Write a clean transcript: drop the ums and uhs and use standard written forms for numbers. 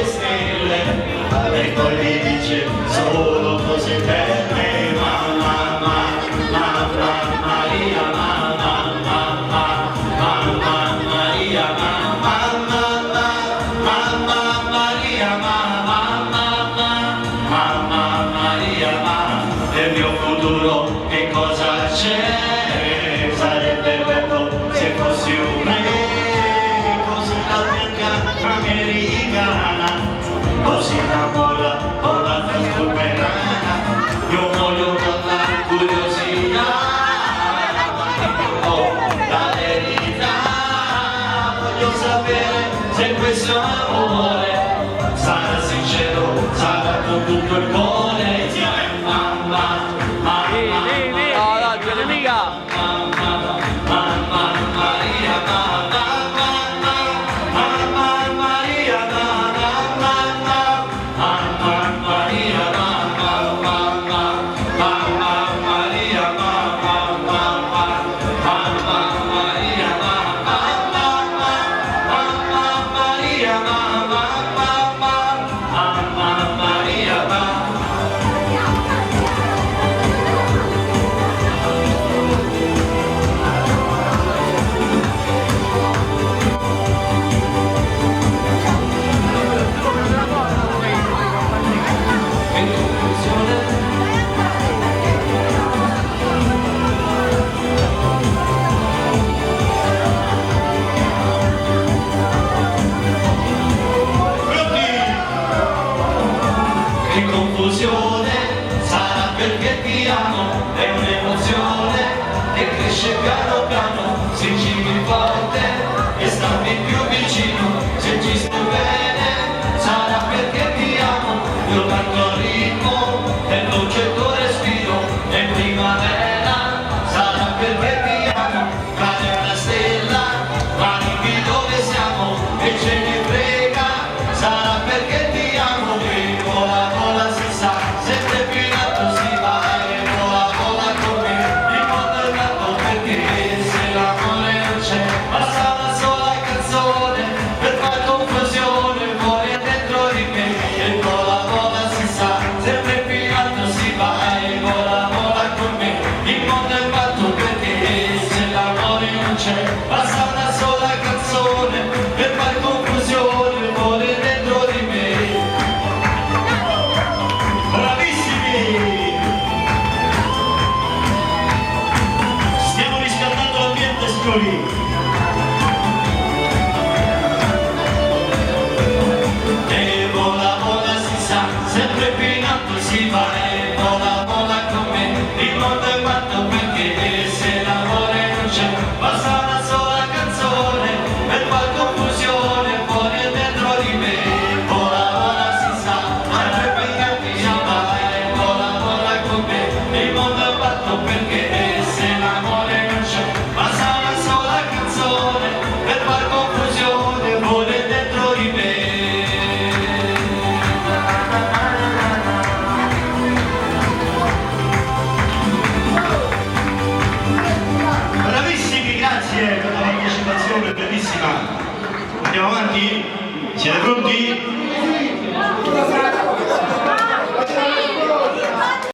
le stelle e poi mi dice solo cose belle. Mamma Maria, mamma Maria, mamma Maria, mamma Maria, nel mio futuro che cosa c'è? Sarebbe bello se fossi un re, così la bianca americana, così innamora con la Facebook banana. Io voglio dalla curiosità, ho la verità, voglio sapere se questo amore sarà sincero, sarà con tutto il cuore. Insieme mamma, mamma Maria, che confusione sarà perché ti amo, è un'emozione che cresce piano piano, si giri forte.